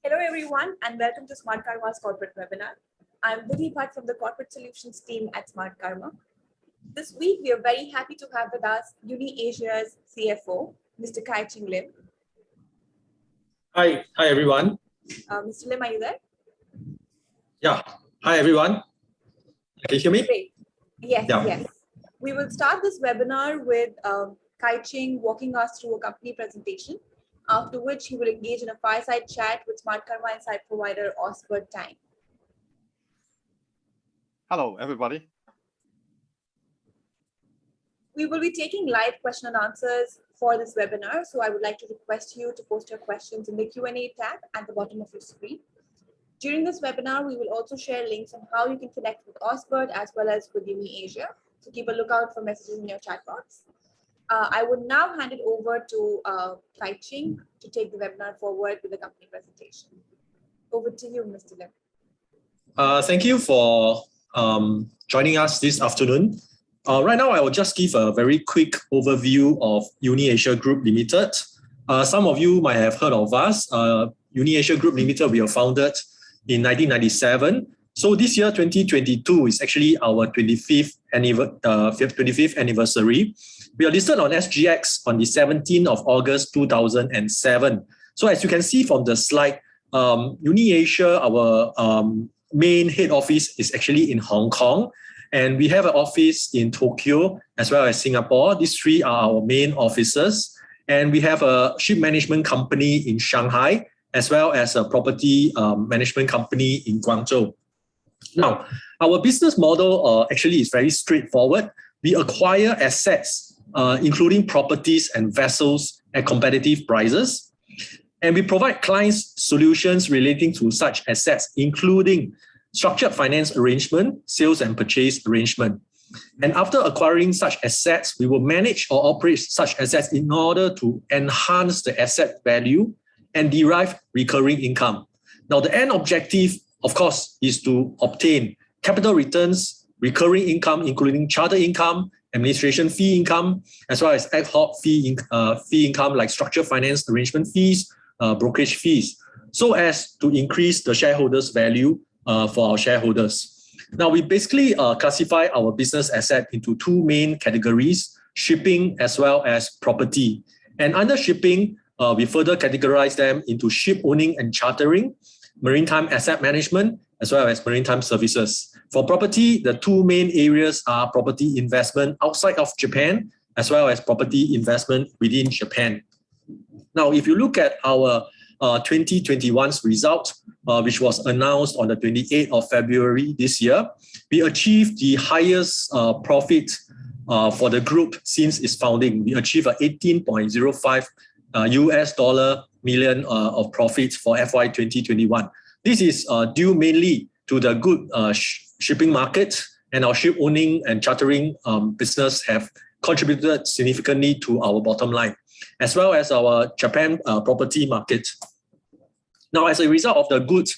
Hello everyone and welcome to Smartkarma's corporate webinar. I'm Vidhi Bhatt from the corporate solutions team at Smartkarma. This week we are very happy to have with us Uni-Asia's CFO, Mr. Kai Ching Lim. Hi everyone. Mr. Lim, are you there? Yeah, hi everyone. Can you hear me? Great. Yes, yeah. Yes. We will start this webinar with Kai Ching walking us through a company presentation, after which he will engage in a fireside chat with Smartkarma Insight provider Osbert Tang. Hello, everybody. We will be taking live question and answers for this webinar, so I would like to request you to post your questions in the Q&A tab at the bottom of your screen. During this webinar, we will also share links on how you can connect with Osbert as well as with Uni-Asia, so keep a lookout for messages in your chat box. I would now hand it over to Kai Ching to take the webinar forward with the company presentation. Over to you, Mr. Lim. Thank you for joining us this afternoon. Right now, I will just give a very quick overview of Uni-Asia Group Limited. Some of you might have heard of us. Uni-Asia Group Limited, we were founded in 1997. So this year, 2022, is actually our 25th anniversary. We are listed on SGX on the 17th of August 2007. So as you can see from the slide, Uni-Asia, our main head office is actually in Hong Kong. And we have an office in Tokyo as well as Singapore. These three are our main offices. And we have a ship management company in Shanghai, as well as a property management company in Guangzhou. Now, our business model actually is very straightforward. We acquire assets, including properties and vessels at competitive prices. And we provide clients solutions relating to such assets, including structured finance arrangement, sales and purchase arrangement. And after acquiring such assets, we will manage or operate such assets in order to enhance the asset value and derive recurring income. Now, the end objective, of course, is to obtain capital returns, recurring income, including charter income, administration fee income, as well as ad hoc fee income like structured finance arrangement fees, brokerage fees, so as to increase the shareholders' value for our shareholders. Now, we basically classify our business asset into two main categories, shipping as well as property. And under shipping, we further categorize them into ship owning and chartering, maritime asset management, as well as maritime services. For property, the two main areas are property investment outside of Japan, as well as property investment within Japan. Now, if you look at our 2021's result, which was announced on the 28th of February this year, we achieved the highest profit for the group since its founding. We achieved a $18.05 million of profits for FY 2021. This is due mainly to the good shipping market, and our ship owning and chartering business have contributed significantly to our bottom line, as well as our Japan property market. Now, as a result of the good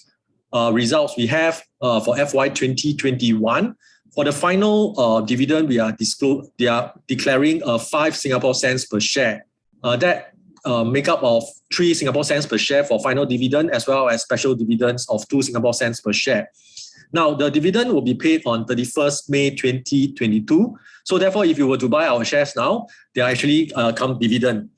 results we have for FY 2021, for the final dividend, we are declaring 5 Singapore cents per share. That make up of 3 Singapore cents per share for final dividend, as well as special dividends of 2 Singapore cents per share. Now, the dividend will be paid on 31st May 2022. So therefore, if you were to buy our shares now, they actually come dividend.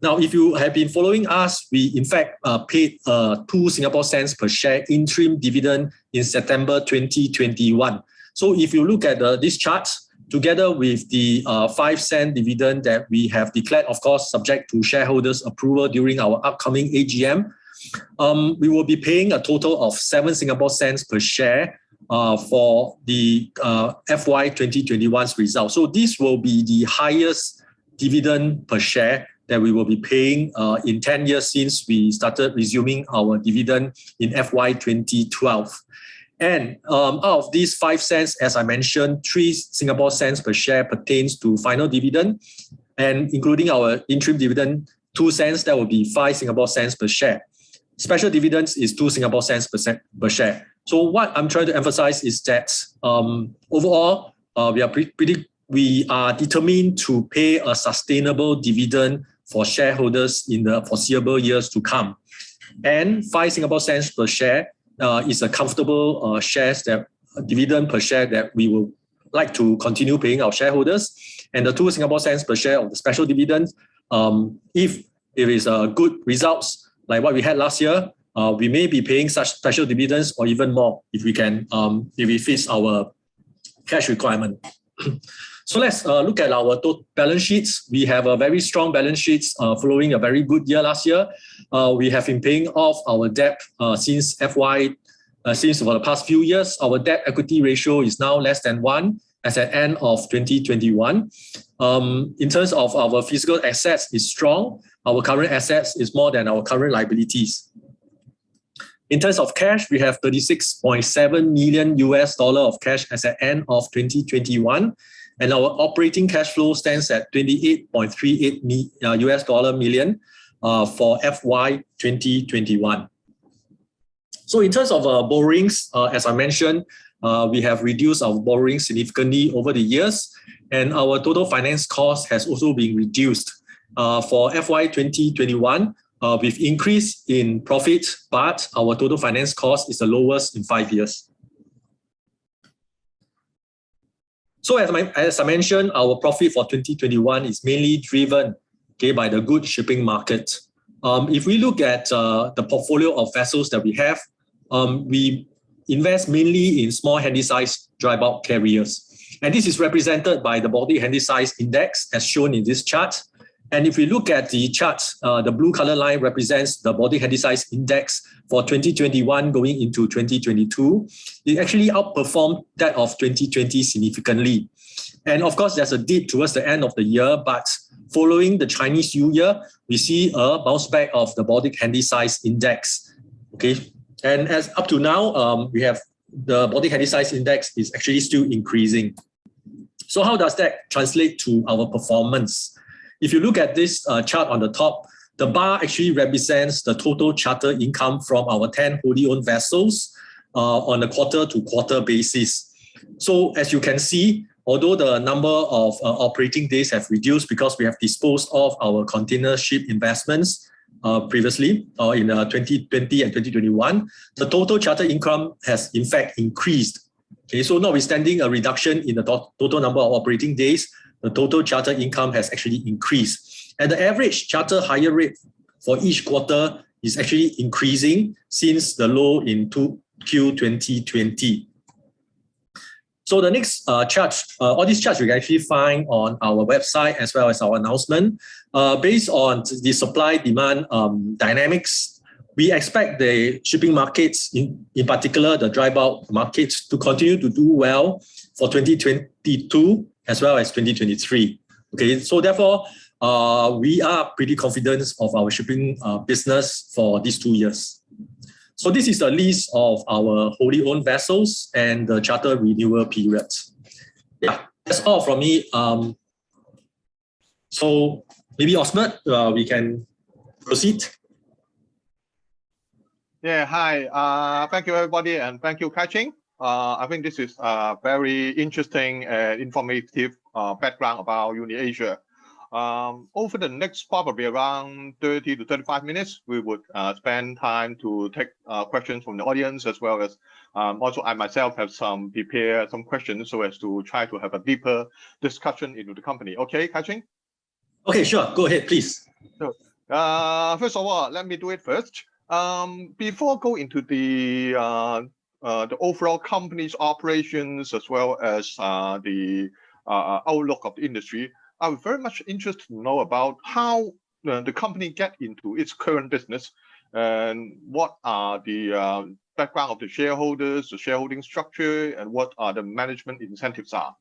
Now, if you have been following us, we in fact paid 2 Singapore cents per share interim dividend in September 2021. So if you look at this chart, together with the 5-cent dividend that we have declared, of course, subject to shareholders' approval during our upcoming AGM, we will be paying a total of 7 Singapore cents per share for the FY 2021's result. So this will be the highest dividend per share that we will be paying in 10 years since we started resuming our dividend in FY 2012. And out of these 5 cents, as I mentioned, 3 Singapore cents per share pertains to final dividend, and including our interim dividend, 2 cents, that will be 5 Singapore cents per share. Special dividends is 2 Singapore cents per share. So what I'm trying to emphasize is that overall, we are determined to pay a sustainable dividend for shareholders in the foreseeable years to come. and 5 Singapore cents per share is a comfortable dividend per share that we will like to continue paying our shareholders. And the 2 Singapore cents per share of the special dividend, if it is good results like what we had last year, we may be paying such special dividends or even more if we can, if it fits our cash requirement. So let's look at our balance sheets. We have a very strong balance sheets following a very good year last year. We have been paying off our debt since for the past few years. Our debt equity ratio is now less than 1 as at end of 2021. In terms of our physical assets is strong. Our current assets is more than our current liabilities. In terms of cash, we have $36.7 million of cash as at end of 2021. And our operating cash flow stands at $28.38 million for FY 2021. So in terms of borrowings, as I mentioned, we have reduced our borrowings significantly over the years, and our total finance cost has also been reduced. For FY 2021, we've increased in profit, but our total finance cost is the lowest in 5 years. So as I mentioned, our profit for 2021 is mainly driven by the good shipping market. If we look at the portfolio of vessels that we have, we invest mainly in small handy-sized dry bulk carriers. And this is represented by the Baltic Handy-Size Index as shown in this chart. And if we look at the chart, the blue color line represents the Baltic Handy-Size Index for 2021 going into 2022. It actually outperformed that of 2020 significantly. And of course, there's a dip towards the end of the year, but following the Chinese New Year, we see a bounce back of the Baltic Handy-Size Index. Okay, and as up to now, we have the Baltic Handy-Size Index is actually still increasing. So how does that translate to our performance? If you look at this chart on the top, the bar actually represents the total charter income from our 10 wholly owned vessels on a quarter-to-quarter basis. So as you can see, although the number of operating days have reduced because we have disposed of our container ship investments previously in 2020 and 2021, the total charter income has in fact increased. Okay, so notwithstanding a reduction in the total number of operating days, the total charter income has actually increased. And the average charter hire rate for each quarter is actually increasing since the low in 2Q 2020. So the next chart, all these charts you can actually find on our website as well as our announcement. Based on the supply-demand dynamics, we expect the shipping markets, in particular the dry bulk markets, to continue to do well for 2022 as well as 2023. Okay, so therefore, we are pretty confident of our shipping business for these 2 years. So this is a list of our wholly owned vessels and the charter renewal periods. Yeah, that's all from me. So maybe Osbert, we can proceed. Yeah, hi. Thank you, everybody, and thank you, Kai Ching. I think this is a very interesting and informative background about Uni-Asia. Over the next probably around 30 to 35 minutes, we would spend time to take questions from the audience, as well as also I myself have prepared some questions so as to try to have a deeper discussion into the company. Okay, Kai Ching? Okay, sure. Go ahead, please. So, first of all, let me do it first. Before go into the overall company's operations as well as the outlook of the industry, I'm very much interested to know about how the company get into its current business and what are the background of the shareholders, the shareholding structure, and what are the management incentives are.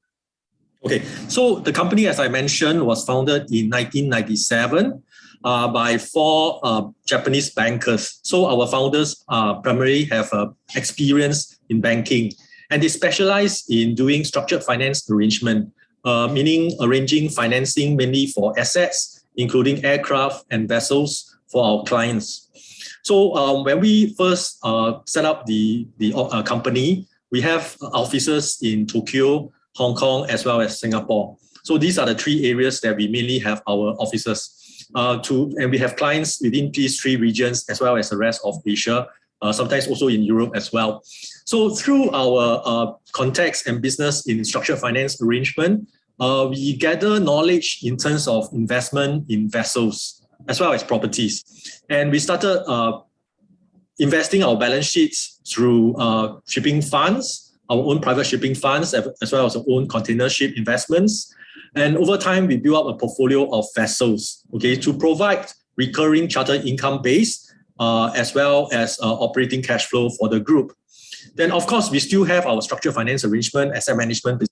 Okay, so the company, as I mentioned, was founded in 1997 by 4 Japanese bankers. So our founders primarily have experience in banking, and they specialize in doing structured finance arrangement, meaning arranging financing mainly for assets, including aircraft and vessels for our clients. So when we first set up the company, we have offices in Tokyo, Hong Kong, as well as Singapore. So these are the 3 areas that we mainly have our offices. and we have clients within these 3 regions as well as the rest of Asia, sometimes also in Europe as well. So through our contacts and business in structured finance arrangement, we gather knowledge in terms of investment in vessels as well as properties. And we started investing our balance sheets through shipping funds, our own private shipping funds, as well as our own container ship investments. And over time, we built up a portfolio of vessels, okay, to provide recurring charter income base, as well as operating cash flow for the group. Then, of course, we still have our structured finance arrangement, asset management business.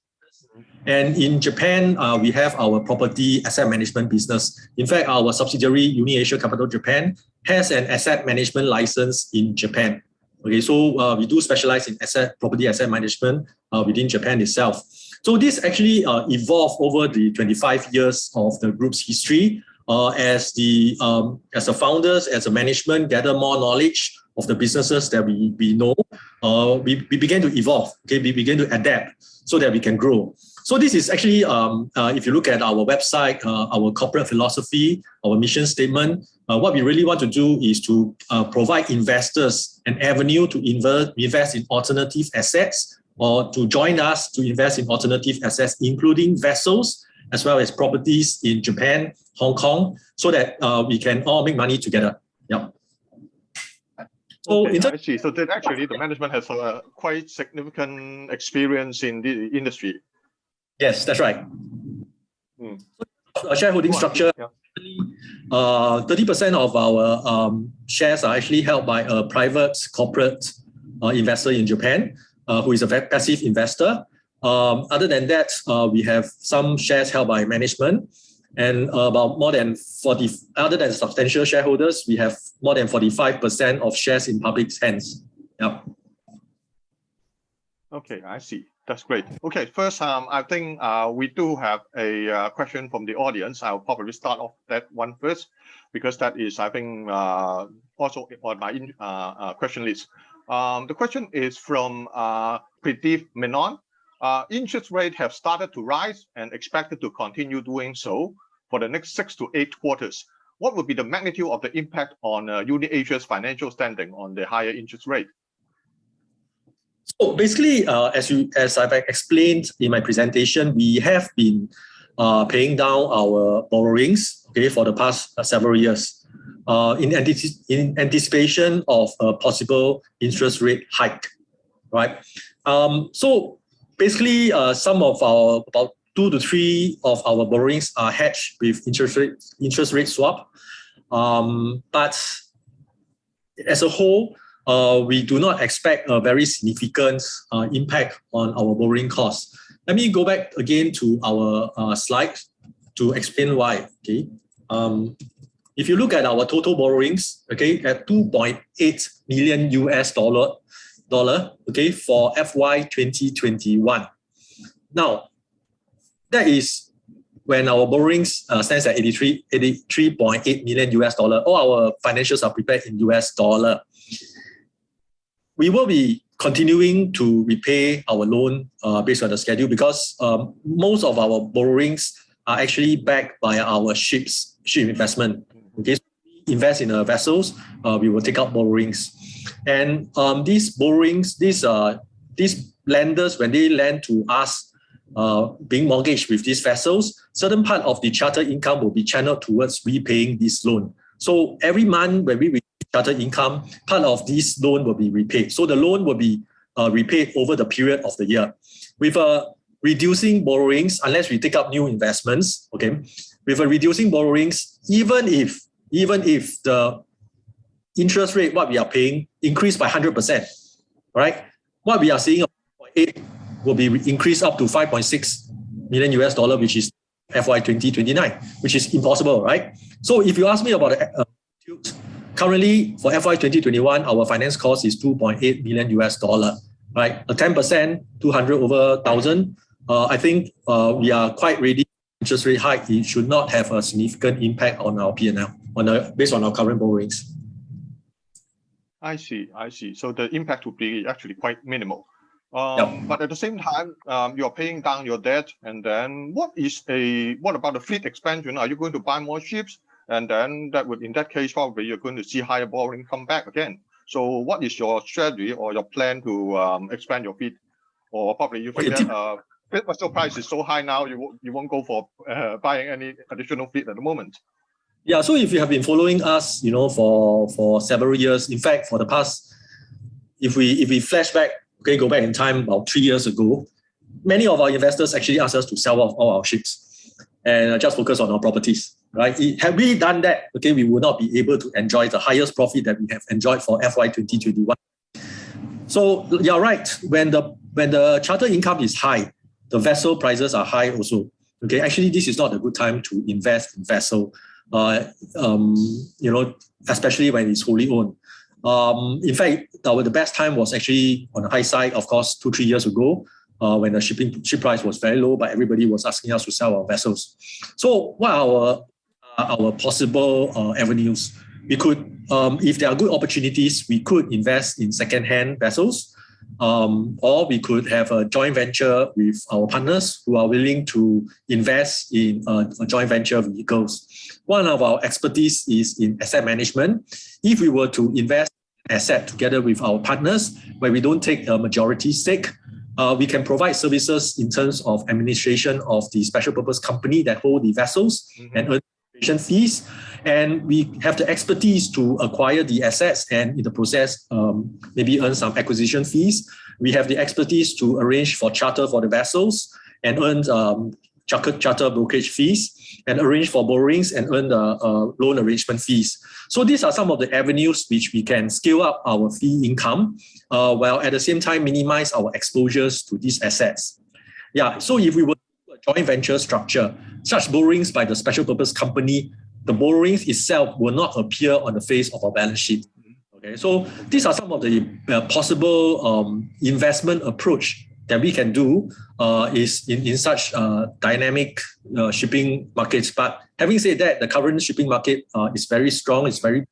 And in Japan, we have our property asset management business. In fact, our subsidiary, Uni-Asia Capital Japan, has an asset management license in Japan. Okay, so we do specialize in property asset management within Japan itself. So this actually evolved over the 25 years of the group's history. As the founders, as a management, gather more knowledge of the businesses that we know, we began to evolve. Okay, we began to adapt so that we can grow. So this is actually, if you look at our website, our corporate philosophy, our mission statement, what we really want to do is to provide investors an avenue to invest in alternative assets, or to join us to invest in alternative assets, including vessels, as well as properties in Japan, Hong Kong, so that we can all make money together. Yeah. So, okay, I see. So that actually the management has a quite significant experience in the industry. Yes, that's right. A shareholding structure, 30% of our shares are actually held by a private corporate investor in Japan, who is a very passive investor. Other than that, we have some shares held by management, and about more than 40, other than substantial shareholders, we have more than 45% of shares in public hands. Yeah. Okay, I see. That's great. Okay, first, I think we do have a question from the audience. I'll probably start off that one first, because that is, I think, also on my question list. The question is from Pradeep Menon. Interest rates have started to rise and expected to continue doing so for the next 6 to 8 quarters. What would be the magnitude of the impact on Uni-Asia's financial standing on the higher interest rate? So basically, as I've explained in my presentation, we have been paying down our borrowings, okay, for the past several years, in anticipation of a possible interest rate hike, right? So basically, some of our about 2 to 3 of our borrowings are hedged with interest rate swap, but as a whole, we do not expect a very significant impact on our borrowing costs. Let me go back again to our slide to explain why. Okay, if you look at our total borrowings, okay, at $2.8 million US, okay, for FY 2021. Now, that is when our borrowings stands at $83.8 million US. All our financials are prepared in US dollar. We will be continuing to repay our loan based on the schedule, because most of our borrowings are actually backed by our ship investment. Okay, so we invest in vessels, we will take out borrowings, and these borrowings, these lenders, when they lend to us, being mortgaged with these vessels, certain part of the charter income will be channeled towards repaying this loan. So every month when we receive charter income, part of this loan will be repaid. So the loan will be repaid over the period of the year. With reducing borrowings, unless we take up new investments, okay, with reducing borrowings, even if the interest rate, what we are paying, increased by 100%, right? What we are seeing, 8 will be increased up to $5.6 million US, which is FY 2029, which is impossible, right? So if you ask me about currently for FY 2021, our finance cost is $2.8 million US, right? A 10%, 200 over 1,000. I think we are quite ready. Interest rate hike, it should not have a significant impact on our P&L based on our current borrowings. I see. So the impact will be actually quite minimal. But at the same time, you're paying down your debt, and then what about the fleet expansion? Are you going to buy more ships? and then in that case, probably you're going to see higher borrowing come back again. So what is your strategy or your plan to expand your fleet? Or probably you think that vessel price is so high now, you won't go for buying any additional fleet at the moment? Yeah, so if you have been following us, for several years, in fact, for the past, if we flash back, go back in time about 3 years ago, many of our investors actually asked us to sell off all our ships and just focus on our properties, right? Had we done that, we would not be able to enjoy the highest profit that we have enjoyed for FY 2021. So you're right, when the charter income is high, the vessel prices are high also. Actually, this is not a good time to invest in vessel, especially when it's wholly owned. In fact, the best time was actually on the high side, of course, 2-3 years ago, when the ship price was very low, but everybody was asking us to sell our vessels. So what are our possible avenues? We could, if there are good opportunities, we could invest in second-hand vessels, or we could have a joint venture with our partners who are willing to invest in a joint venture vehicles. One of our expertise is in asset management. If we were to invest in asset together with our partners, where we don't take a majority stake, we can provide services in terms of administration of the special purpose company that hold the vessels and earn fees, and we have the expertise to acquire the assets and in the process maybe earn some acquisition fees. We have the expertise to arrange for charter for the vessels and earn charter brokerage fees, and arrange for borrowings and earn the loan arrangement fees. So these are some of the avenues which we can scale up our fee income while at the same time minimize our exposures to these assets. Yeah, so if we were a joint venture structure, such borrowings by the special purpose company, the borrowings itself will not appear on the face of our balance sheet. So these are some of the possible investment approach that we can do is in such dynamic shipping markets. But having said that, the current shipping market is very strong. It's very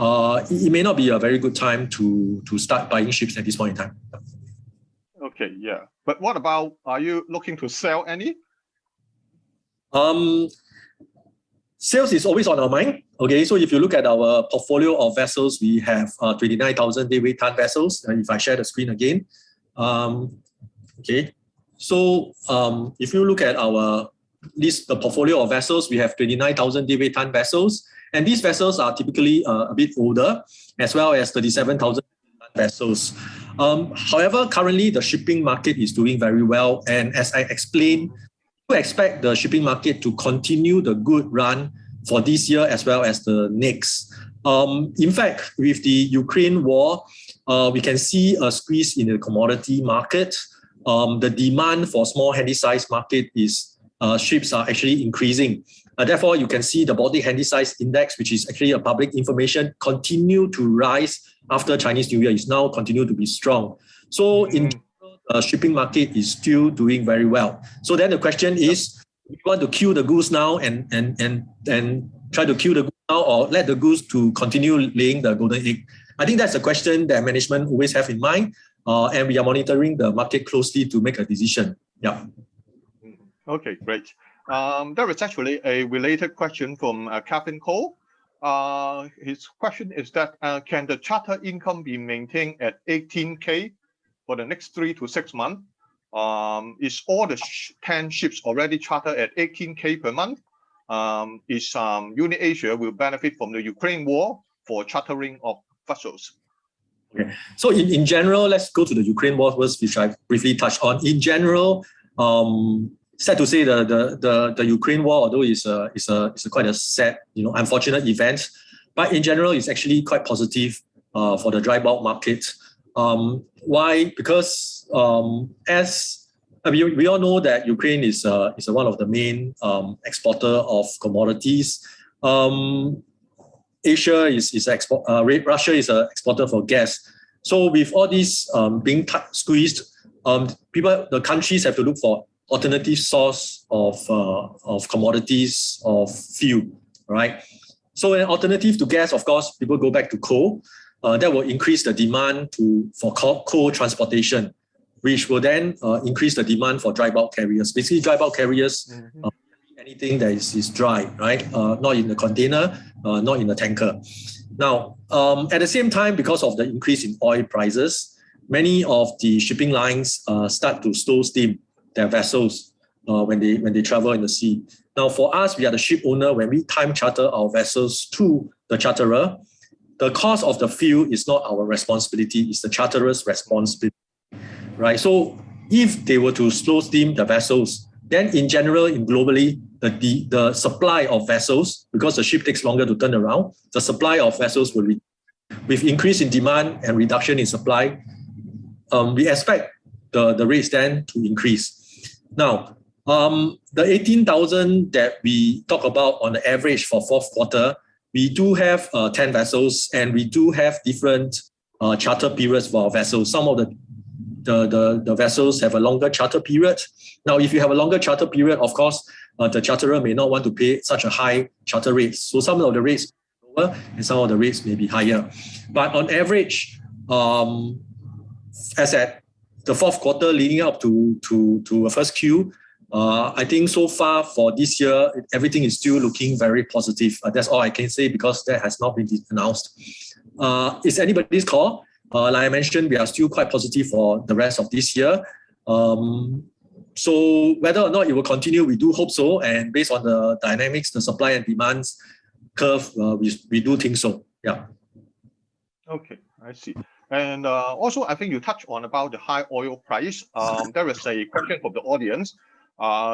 it may not be a very good time to start buying ships at this point in time. Okay, yeah. But what about, are you looking to sell any? Sales is always on our mind. So if you look at our portfolio of vessels, we have 29,000 deadweight ton vessels. If I share the screen again. So if you look at our list, the portfolio of vessels, we have 29,000 deadweight ton vessels. And these vessels are typically a bit older, as well as 37,000 vessels. However, currently the shipping market is doing very well. And as I explained, we expect the shipping market to continue the good run for this year as well as the next. In fact, with the Ukraine war, we can see a squeeze in the commodity market. The demand for small handy-size market is ships are actually increasing. Therefore, you can see the Baltic Handy-Size Index, which is actually a public information, continue to rise after Chinese New Year. Is now continue to be strong. So in shipping market is still doing very well. So then the question is, we want to kill the goose now and try to kill the goose now, or let the goose to continue laying the golden egg? I think that's a question that management always have in mind, and we are monitoring the market closely to make a decision. Yeah. Okay, great. There is actually a related question from Kevin Cole. His question is that can the charter income be maintained at 18K for the next 3 to 6 months? Is all the 10 ships already chartered at 18K per month? Is Uni-Asia will benefit from the Ukraine war for chartering of vessels? Okay. So in general, let's go to the Ukraine war first, which I briefly touched on. In general, sad to say the Ukraine war, although it's quite a sad, unfortunate event, but in general, it's actually quite positive for the dry bulk market. Why? Because we all know that Ukraine is one of the main exporter of commodities. Russia is an exporter for gas. So with all this being squeezed, the countries have to look for alternative source of commodities, of fuel, right? So an alternative to gas, of course, people go back to coal. That will increase the demand for coal transportation, which will then increase the demand for dry bulk carriers. Basically, dry bulk carriers anything that is dry, right? Not in the container, not in the tanker. Now, at the same time, because of the increase in oil prices, many of the shipping lines start to slow steam their vessels when they travel in the sea. Now, for us, we are the ship owner. When we time charter our vessels to the charterer, the cost of the fuel is not our responsibility, it's the charterer's responsibility, right? So if they were to slow steam the vessels, then in general, globally, the supply of vessels, because the ship takes longer to turn around, the supply of vessels will reduce. With increase in demand and reduction in supply, we expect the rates then to increase. Now, the 18,000 that we talk about on the average for fourth quarter, we do have 10 vessels, and we do have different charter periods for our vessels. Some of the vessels have a longer charter period. Now, if you have a longer charter period, of course, the charterer may not want to pay such a high charter rate. So some of the rates are lower and some of the rates may be higher. But on average, as at the fourth quarter leading up to a first Q, I think so far for this year, everything is still looking very positive. That's all I can say because that has not been announced. It's anybody's call. Like I mentioned, we are still quite positive for the rest of this year. So whether or not it will continue, we do hope so. And based on the dynamics, the supply and demands curve, we do think so. Yeah. Okay, I see. And also, I think you touched on about the high oil price. There is a question from the audience.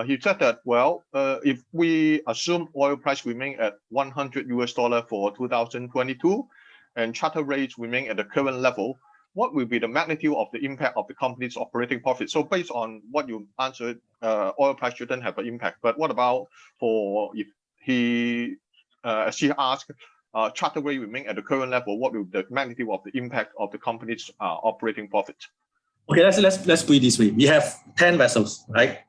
He said that, well, if we assume oil price remain at $100 for 2022 and charter rates remain at the current level, what will be the magnitude of the impact of the company's operating profit? So based on what you answered, oil price shouldn't have an impact. But what about for if he, as he asked, charter rate remain at the current level, what will be the magnitude of the impact of the company's operating profit? Okay, let's put it this way. We have 10 vessels, right?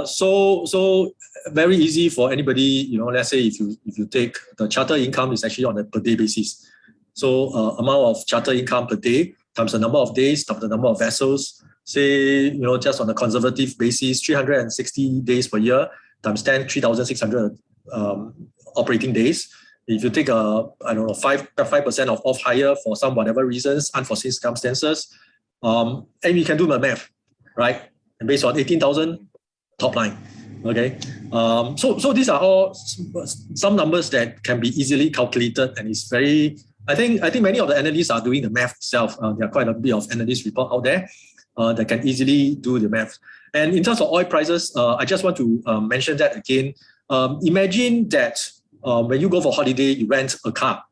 So very easy for anybody, let's say if you take the charter income is actually on a per day basis. So amount of charter income per day times the number of days times the number of vessels, say, just on a conservative basis, 360 days per year times 10, 3,600 operating days. If you take 5% of off hire for some whatever reasons, unforeseen circumstances, and we can do the math, right? And based on 18,000 top line, okay. So these are all some numbers that can be easily calculated, and it's very. I think many of the analysts are doing the math itself. There are quite a bit of analyst report out there that can easily do the math. And in terms of oil prices, I just want to mention that again. Imagine that when you go for holiday, you rent a car.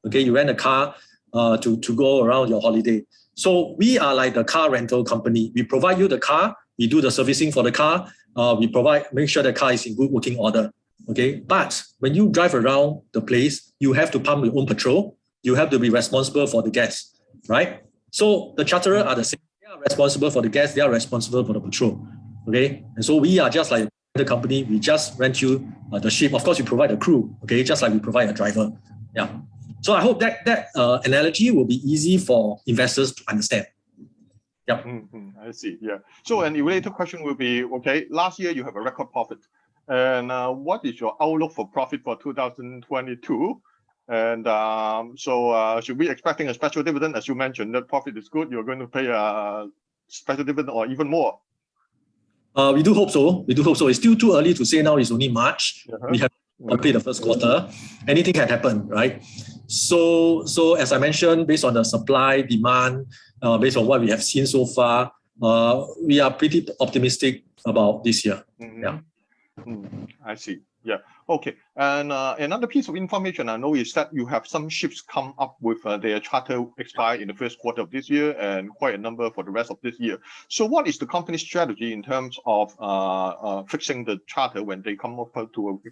Okay, you rent a car to go around your holiday. So we are like the car rental company. We provide you the car. We do the servicing for the car. We make sure the car is in good working order. Okay, but when you drive around the place, you have to pump your own petrol. You have to be responsible for the gas, right? So the charterer are the same. They are responsible for the gas. They are responsible for the petrol. Okay, and so we are just like the company. We just rent you the ship. Of course, we provide a crew. Okay, just like we provide a driver. Yeah. So I hope that analogy will be easy for investors to understand. Yep. I see. Yeah. So an related question will be, okay, last year you have a record profit. And what is your outlook for profit for 2022? And so should we be expecting a special dividend? As you mentioned, that profit is good. You're going to pay a special dividend or even more. We do hope so. We do hope so. It's still too early to say now. It's only March. We have completed the first quarter. Anything can happen, right? So as I mentioned, based on the supply, demand, based on what we have seen so far, we are pretty optimistic about this year. Yeah. I see. Yeah. Okay. And another piece of information I know is that you have some ships come up with their charter expire in the first quarter of this year and quite a number for the rest of this year. So what is the company's strategy in terms of fixing the charter when they come up to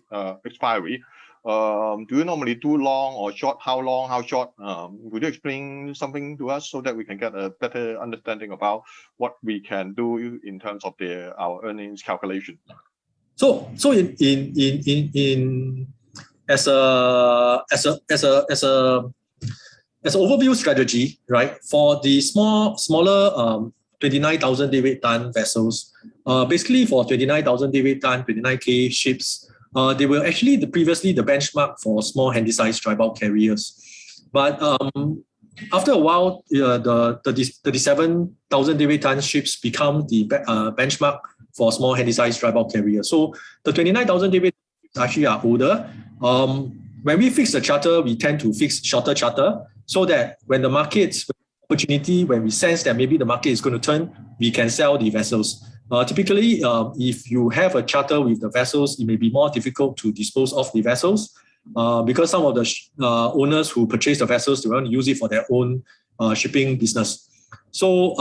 expiry? Do you normally do long or short? How long, how short? Would you explain something to us so that we can get a better understanding about what we can do in terms of our earnings calculation? So in as an overview strategy, right? For the smaller 29,000 deadweight ton vessels, basically for 29,000 deadweight ton, 29K ships, they were actually previously the benchmark for small handy-sized dry bulk carriers. But after a while, the 37,000 deadweight ton ships become the benchmark for small handy-sized dry bulk carriers. So the 29,000 deadweight actually are older. When we fix the charter, we tend to fix shorter charter so that when the market's opportunity, when we sense that maybe the market is going to turn, we can sell the vessels. Typically, if you have a charter with the vessels, it may be more difficult to dispose of the vessels because some of the owners who purchase the vessels, they want to use it for their own shipping business. So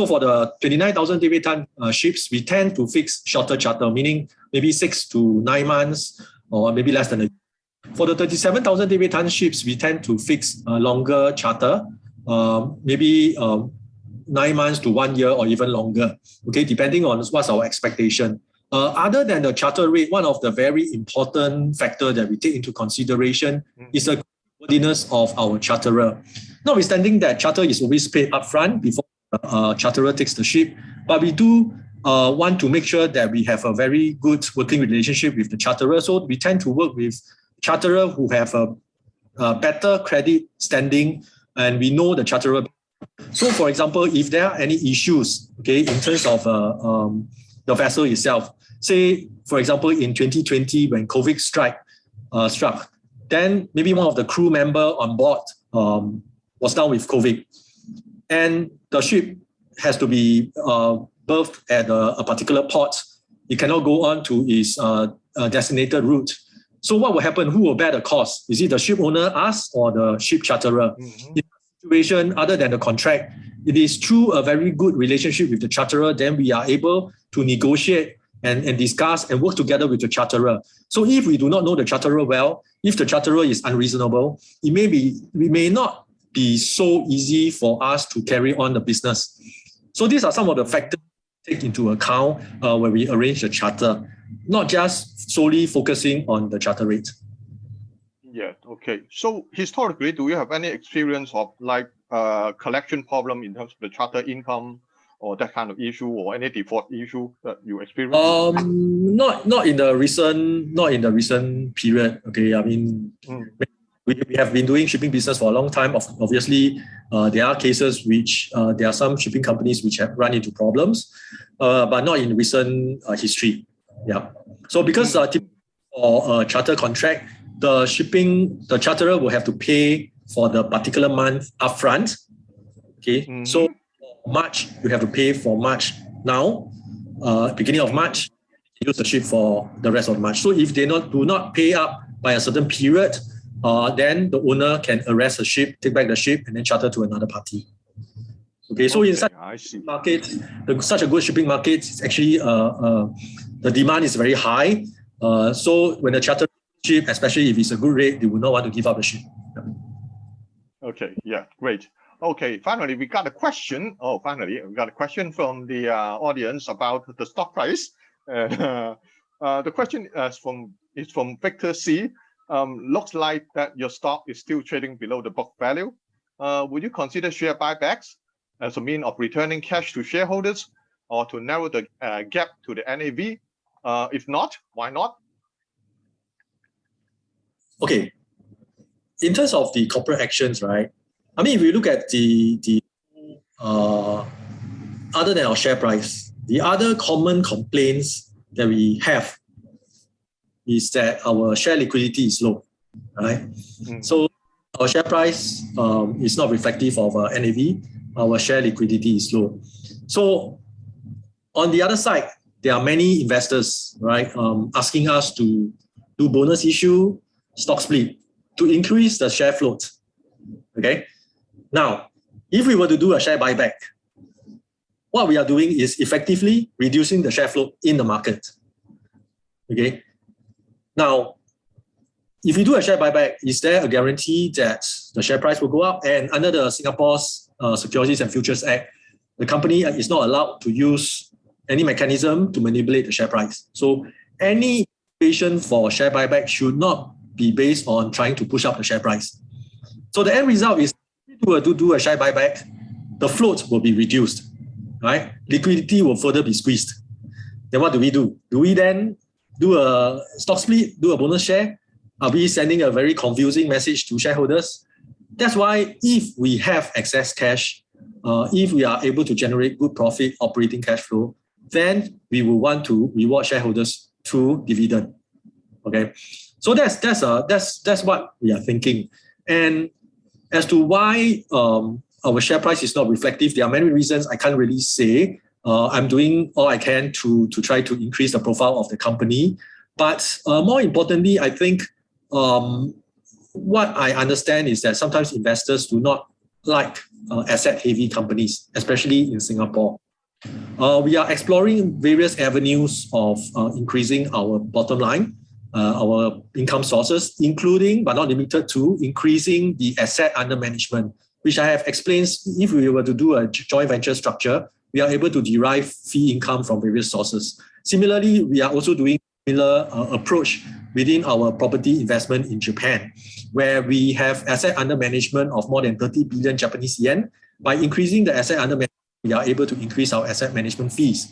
for the 29,000 deadweight ton ships, we tend to fix shorter charter, meaning maybe 6 to 9 months or maybe less than a year. For the 37,000 deadweight ton ships, we tend to fix a longer charter, maybe 9 months to 1 year or even longer, okay, depending on what's our expectation. Other than the charter rate, one of the very important factors that we take into consideration is the worthiness of our charterer. Notwithstanding that charter is always paid upfront before charterer takes the ship, but we do want to make sure that we have a very good working relationship with the charterer. So we tend to work with charterer who have a better credit standing, and we know the charterer. So, for example, if there are any issues, okay, in terms of the vessel itself, say, for example, in 2020 when COVID struck, then maybe one of the crew member on board was down with COVID, and the ship has to be berthed at a particular port. It cannot go on to its designated route. So what will happen? Who will bear the cost? Is it the ship owner, us, or the ship charterer? In a situation other than the contract, it is through a very good relationship with the charterer, then we are able to negotiate and discuss and work together with the charterer. So if we do not know the charterer well, if the charterer is unreasonable, it may not be so easy for us to carry on the business. So these are some of the factors to take into account when we arrange the charter, not just solely focusing on the charter rate. Yeah, okay. So historically, do you have any experience of like collection problem in terms of the charter income or that kind of issue, or any default issue that you experienced? Not in the recent period. Okay, I mean, we have been doing shipping business for a long time. Obviously, there are cases which there are some shipping companies which have run into problems, but not in recent history. Yeah. So because for a charter contract, the charterer will have to pay for the particular month upfront. Okay. So for March, you have to pay for March now. Beginning of March, use the ship for the rest of March. So if they do not pay up by a certain period, then the owner can arrest the ship, take back the ship, and then charter to another party. Okay, so in such market, such a good shipping market, it's actually the demand is very high. So when the charter ship, especially if it's a good rate, they will not want to give up the ship. Okay, yeah, great. Okay, finally, we got a question. Oh, finally, we got a question from the audience about the stock price. The question is from Victor C. Looks like that your stock is still trading below the book value. Would you consider share buybacks as a means of returning cash to shareholders or to narrow the gap to the NAV? If not, why not? Okay. In terms of the corporate actions, right? I mean, if we look at the other than our share price, the other common complaints that we have is that our share liquidity is low, right? So our share price is not reflective of our NAV. Our share liquidity is low. So on the other side, there are many investors, right, asking us to do bonus issue, stock split to increase the share float. Okay. Now, if we were to do a share buyback, what we are doing is effectively reducing the share float in the market. Okay. Now, if we do a share buyback, is there a guarantee that the share price will go up? And under the Singapore's Securities and Futures Act, the company is not allowed to use any mechanism to manipulate the share price. So any patient for share buyback should not be based on trying to push up the share price. So the end result is, if we were to do a share buyback, the float will be reduced, right? Liquidity will further be squeezed. then what do? Do we then do a stock split, do a bonus share? Are we sending a very confusing message to shareholders? That's why if we have excess cash, if we are able to generate good profit, operating cash flow, then we will want to reward shareholders through dividend. Okay, so that's what we are thinking. And as to why our share price is not reflective, there are many reasons. I can't really say. I'm doing all I can to try to increase the profile of the company. But more importantly, I think what I understand is that sometimes investors do not like asset-heavy companies, especially in Singapore. We are exploring various avenues of increasing our bottom line, our income sources, including but not limited to increasing the asset under management, which I have explained. If we were to do a joint venture structure, we are able to derive fee income from various sources. Similarly, we are also doing a similar approach within our property investment in Japan, where we have asset under management of more than 30 billion Japanese yen. By increasing the asset under management, we are able to increase our asset management fees.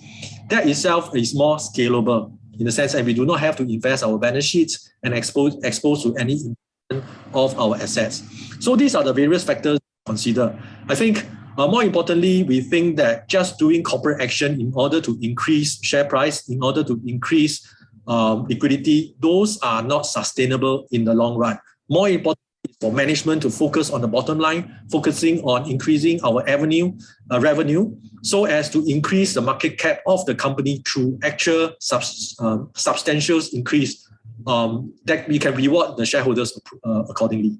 That itself is more scalable in the sense that we do not have to invest our balance sheets and expose to any investment of our assets. So these are the various factors to consider. I think more importantly, we think that just doing corporate action in order to increase share price, in order to increase liquidity, those are not sustainable in the long run. More important is for management to focus on the bottom line, focusing on increasing our revenue, so as to increase the market cap of the company through actual substantial increase that we can reward the shareholders accordingly.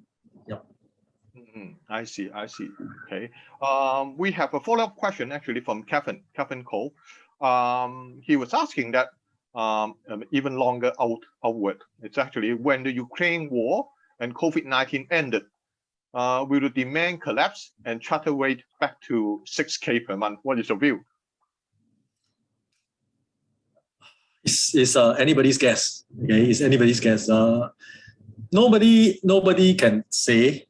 Yeah. I see. Okay. We have a follow-up question actually from Kevin Cole. He was asking that even longer outward. It's actually when the Ukraine war and COVID-19 ended, will the demand collapse and charter rate back to 6K per month? What is your view? It's anybody's guess. Okay, it's anybody's guess. Nobody can say.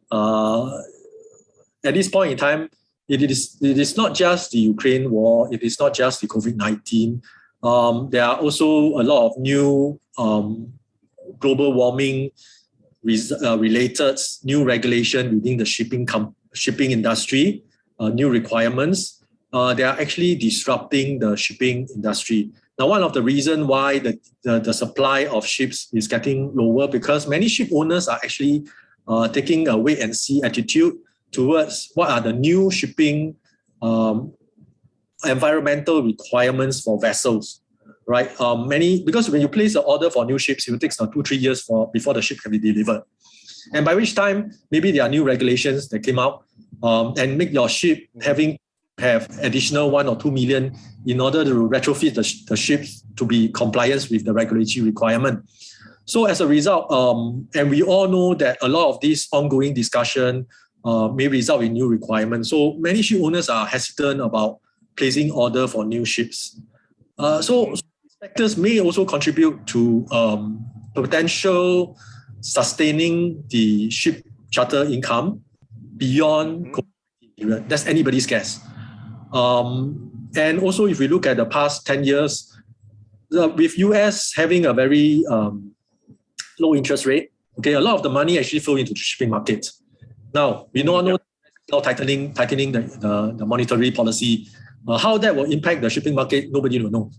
At this point in time, it is not just the Ukraine war. It is not just the COVID-19. There are also a lot of new global warming related new regulation within the shipping industry, new requirements. They are actually disrupting the shipping industry. Now, one of the reasons why the supply of ships is getting lower, because many ship owners are actually taking a wait and see attitude towards what are the new shipping environmental requirements for vessels, right? Because when you place an order for new ships, it will take 2-3 years before the ship can be delivered. And by which time, maybe there are new regulations that came out and make your ship have additional 1 or 2 million in order to retrofit the ships to be compliant with the regulatory requirement. So as a result, and we all know that a lot of this ongoing discussion may result in new requirements. So many ship owners are hesitant about placing order for new ships. So factors may also contribute to potential sustaining the ship charter income beyond COVID period. That's anybody's guess. And also, if we look at the past 10 years, with US having a very low interest rate, okay, a lot of the money actually flow into the shipping market. Now, we know now tightening the monetary policy. How that will impact the shipping market, nobody will know.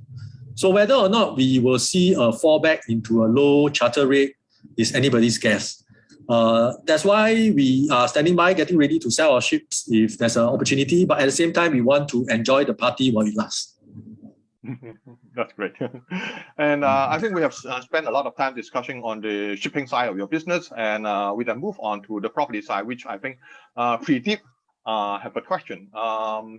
So whether or not we will see a fallback into a low charter rate is anybody's guess. That's why we are standing by, getting ready to sell our ships if there's an opportunity. But at the same time, we want to enjoy the party while it lasts. That's great. And I think we have spent a lot of time discussing on the shipping side of your business, and we then move on to the property side, which I think Pradeep have a question.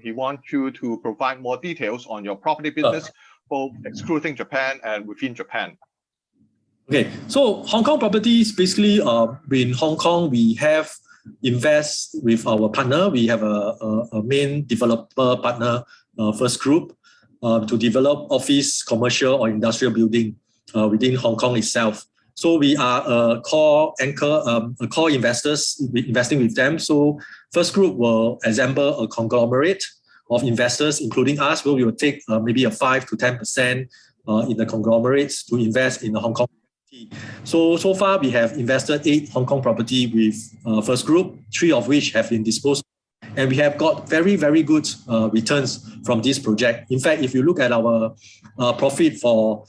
He wants you to provide more details on your property business, both excluding Japan and within Japan. Okay, so Hong Kong properties, basically in Hong Kong, we have invest with our partner. We have a main developer partner, First Group, to develop office, commercial or industrial building within Hong Kong itself. So we are a core investors investing with them. So First Group will assemble a conglomerate of investors, including us, where we will take maybe a 5 to 10% in the conglomerates to invest in the Hong Kong property. So far, we have invested 8 Hong Kong property with First Group, 3 of which have been disposed. And we have got very, very good returns from this project. In fact, if you look at our profit for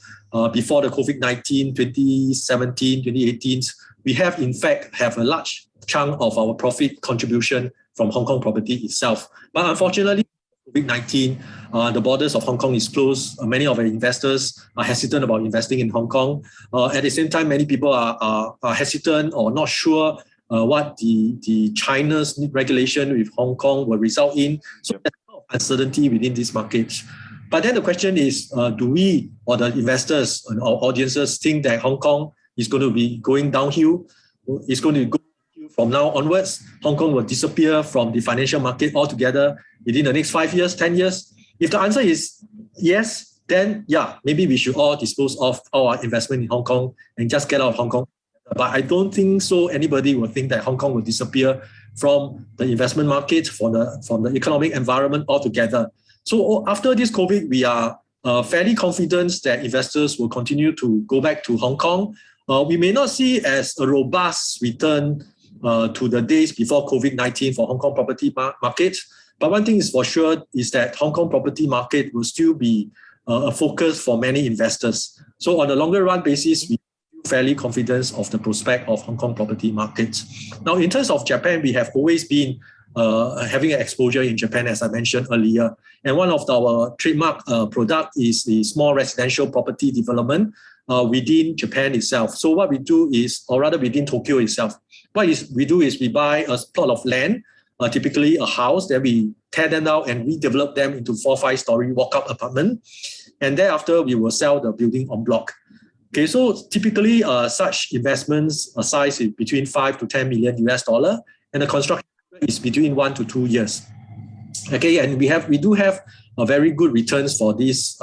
before the COVID-19, 2017, 2018, we have in fact have a large chunk of our profit contribution from Hong Kong property itself. But unfortunately, COVID-19, the borders of Hong Kong is closed. Many of our investors are hesitant about investing in Hong Kong. At the same time, many people are hesitant or not sure what the China's regulation with Hong Kong will result in. So there's a lot of uncertainty within these markets. But then the question is, do we or the investors and our audiences think that Hong Kong is going to be going downhill? It's going to go from now onwards? Hong Kong will disappear from the financial market altogether within the next 5 years, 10 years? If the answer is yes, then yeah, maybe we should all dispose of our investment in Hong Kong and just get out of Hong Kong. But I don't think so. Anybody will think that Hong Kong will disappear from the investment market, from the economic environment altogether. So after this COVID, we are fairly confident that investors will continue to go back to Hong Kong. We may not see as a robust return to the days before COVID-19 for Hong Kong property market. But one thing is for sure is that Hong Kong property market will still be a focus for many investors. So on a longer run basis, we fairly confident of the prospect of Hong Kong property markets. Now, in terms of Japan, we have always been having an exposure in Japan, as I mentioned earlier. And one of our trademark product is the small residential property development within Japan itself. So what we do is, or rather within Tokyo itself, we do is we buy a plot of land, typically a house, then we tear them out and redevelop them into 4-5 story walk-up apartment. And thereafter, we will sell the building en bloc. Okay, so typically such investments are size is between 5 to 10 million US dollar, and the construction is between 1 to 2 years. Okay, and we do have a very good returns for this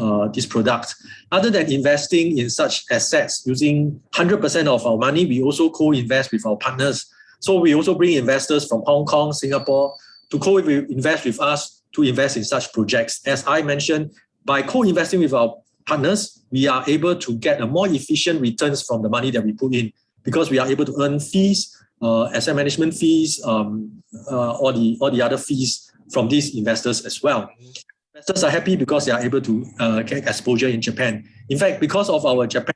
product. Other than investing in such assets using 100% of our money, we also co-invest with our partners. So we also bring investors from Hong Kong, Singapore to co-invest with us to invest in such projects. As I mentioned, by co-investing with our partners, we are able to get a more efficient returns from the money that we put in, because we are able to earn fees, asset management fees, all the other fees from these investors as well. Investors are happy because they are able to get exposure in Japan. In fact, because of our Japan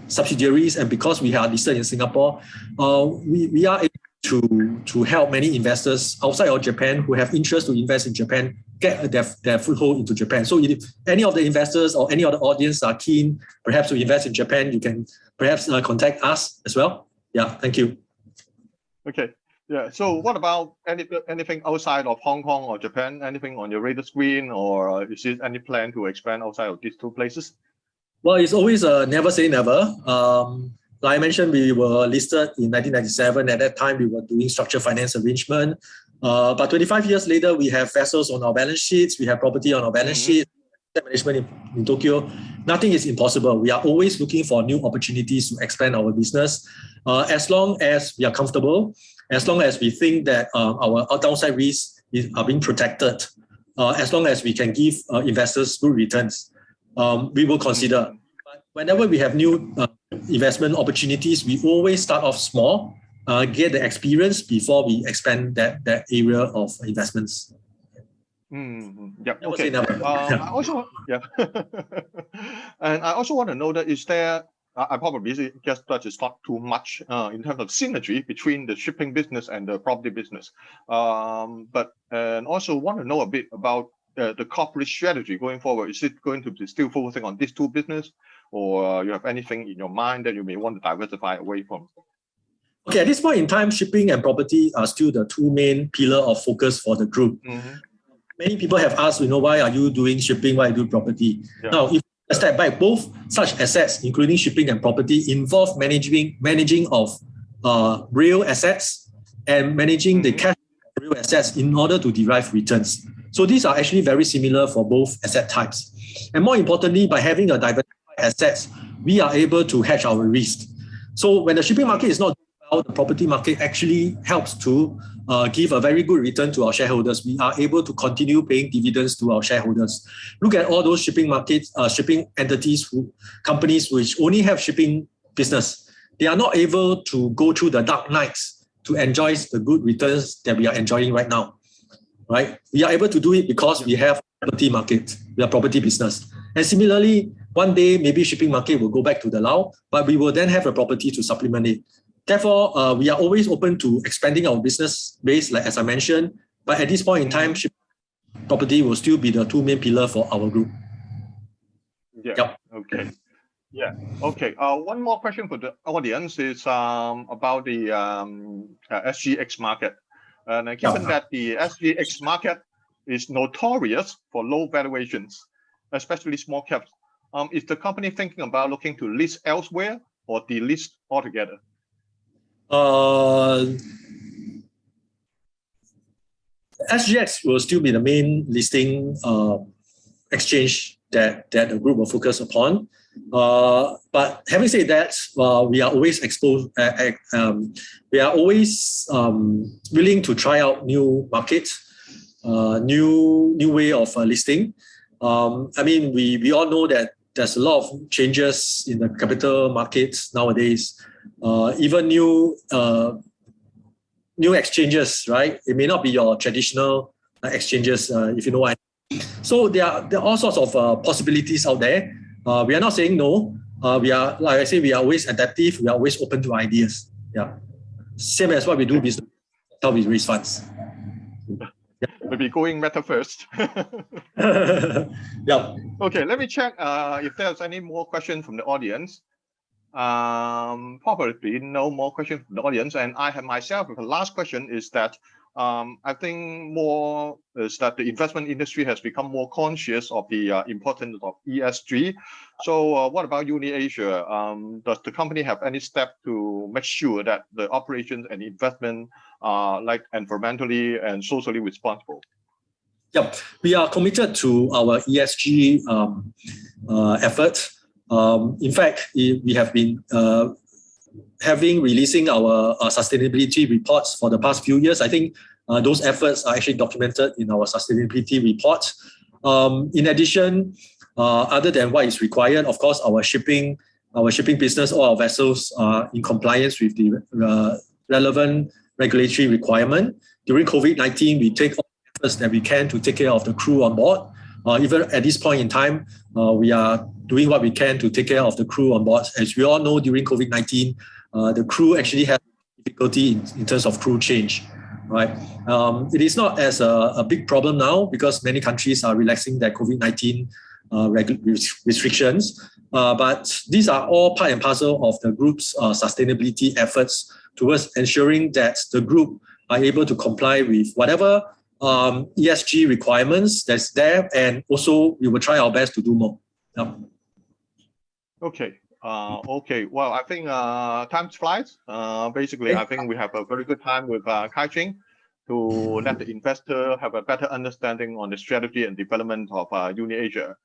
subsidiaries and because we are listed in Singapore, we are able to help many investors outside of Japan who have interest to invest in Japan get their foothold into Japan. So if any of the investors or any of the audience are keen perhaps to invest in Japan, you can perhaps contact us as well. Yeah, thank you. Okay. Yeah. So what about anything outside of Hong Kong or Japan? Anything on your radar screen, or is there any plan to expand outside of these two places? Well, it's always never say never. Like I mentioned, we were listed in 1997. At that time, we were doing structured finance arrangement. But 25 years later, we have vessels on our balance sheets. We have property on our balance sheet. Management in Tokyo. Nothing is impossible. We are always looking for new opportunities to expand our business. As long as we are comfortable, as long as we think that our downside risks are being protected, as long as we can give investors good returns, we will consider. But whenever we have new investment opportunities, we always start off small, get the experience before we expand that area of investments. Yeah. Never Okay. say never. I also, yeah. And I also want to know that is there, I probably guess that is not too much in terms of synergy between the shipping business and the property business. But also want to know a bit about the corporate strategy going forward. Is it going to be still focusing on these two business, or you have anything in your mind that you may want to diversify away from? Okay, at this point in time, shipping and property are still the two main pillars of focus for the group. Many people have asked, why are you doing shipping? Why do property? Yeah. Now, if I step back, both such assets, including shipping and property, involve managing of real assets and managing the cash of real assets in order to derive returns. So these are actually very similar for both asset types. And more importantly, by having a diversified assets, we are able to hedge our risk. So when the shipping market is not doing how the property market actually helps to give a very good return to our shareholders. We are able to continue paying dividends to our shareholders. Look at all those shipping markets, shipping entities, companies which only have shipping business. They are not able to go through the dark nights to enjoy the good returns that we are enjoying right now. Right? We are able to do it because we have property market, we are property business. And similarly, one day maybe shipping market will go back to the lull, but we will then have a property to supplement it. Therefore, we are always open to expanding our business base, like as I mentioned. But at this point in time, property will still be the two main pillars for our group. Yeah. Yep. Okay. Yeah. Okay. One more question for the audience is about the SGX market. And given that the SGX market is notorious for low valuations, especially small caps, is the company thinking about looking to list elsewhere or delist altogether? SGX will still be the main listing exchange that the group will focus upon. But having said that, we are always exposed. We are always willing to try out new markets, new way of listing. I mean, we all know that there's a lot of changes in the capital markets nowadays. Even new exchanges, right? It may not be your traditional exchanges, if you know what I mean. So there are all sorts of possibilities out there. We are not saying no. We are, like I say, we are always adaptive. We are always open to ideas. Yeah, same as what we do business. How we raise funds. Yeah. Maybe going meta first. Yeah. Okay, let me check if there's any more questions from the audience. Probably no more questions from the audience. And I have myself, the last question is that I think more is that the investment industry has become more conscious of the importance of ESG. So what about Uni-Asia? Does the company have any step to make sure that the operations and investment are like environmentally and socially responsible? Yep, we are committed to our ESG efforts. In fact, we have been releasing our sustainability reports for the past few years. I think those efforts are actually documented in our sustainability reports. In addition, other than what is required, of course, our shipping business, all our vessels are in compliance with the relevant regulatory requirement. During COVID-19, we take all the efforts that we can to take care of the crew on board. Even at this point in time, we are doing what we can to take care of the crew on board. As we all know, during COVID-19, the crew actually had difficulty in terms of crew change, right? It is not as a big problem now because many countries are relaxing their COVID-19 restrictions. But these are all part and parcel of the group's sustainability efforts towards ensuring that the group are able to comply with whatever ESG requirements that's there, and also we will try our best to do more. Yeah. Okay. Okay. Well, I think time flies. Basically, I think we have a very good time with Kai Ching to let the investor have a better understanding on the strategy and development of Uni-Asia.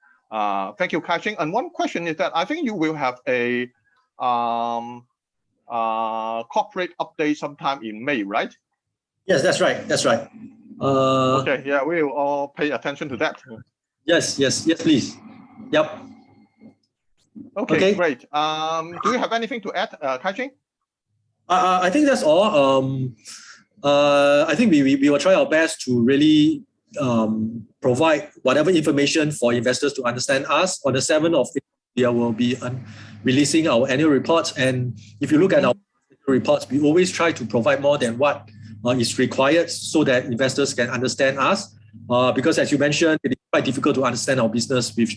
Thank you, Kai Ching. And one question is that I think you will have a corporate update sometime in May, right? Yes, that's right. That's right. Okay. Yeah, we will all pay attention to that. Yes, please. Yep. Okay, great. Do you have anything to add, Kai Ching? I think that's all. I think we will try our best to really provide whatever information for investors to understand us. On the 7th of April, we will be releasing our annual reports. And if you look at our reports, we always try to provide more than what is required so that investors can understand us. Because as you mentioned, it is quite difficult to understand our business with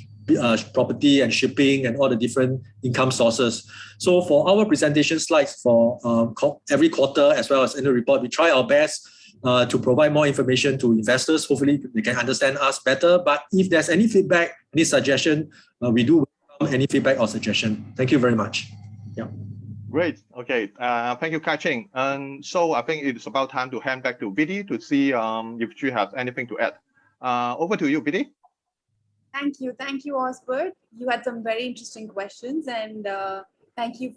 property and shipping and all the different income sources. So for our presentation slides for every quarter as well as annual report, we try our best to provide more information to investors. Hopefully they can understand us better. But if there's any feedback, any suggestion, we do welcome any feedback or suggestion. Thank you very much. Yeah. Great. Okay. Thank you, Kai Ching. And so I think it's about time to hand back to Biddy to see if she has anything to add. Over to you, Biddy. Thank you. Thank you, Osbert. You had some very interesting questions, and thank you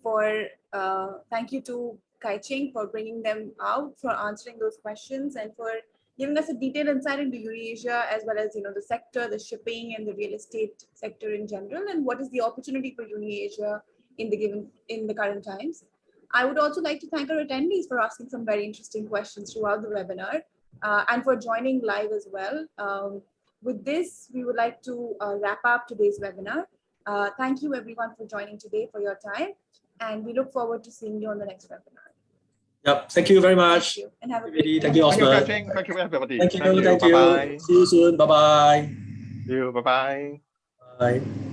to Kai Ching for bringing them out, for answering those questions, and for giving us a detailed insight into Uni-Asia, as well as the sector, the shipping, and the real estate sector in general, and what is the opportunity for Uni-Asia in the current times. I would also like to thank our attendees for asking some very interesting questions throughout the webinar, and for joining live as well. With this, we would like to wrap up today's webinar. Thank you everyone for joining today, for your time, and we look forward to seeing you on the next webinar. Yep. Thank you very much. Thank you, and have a great day. Thank you, Osbert. Thank you, everybody. Thank you. Bye-bye. See you soon. Bye-bye. See you. Bye-bye. Bye.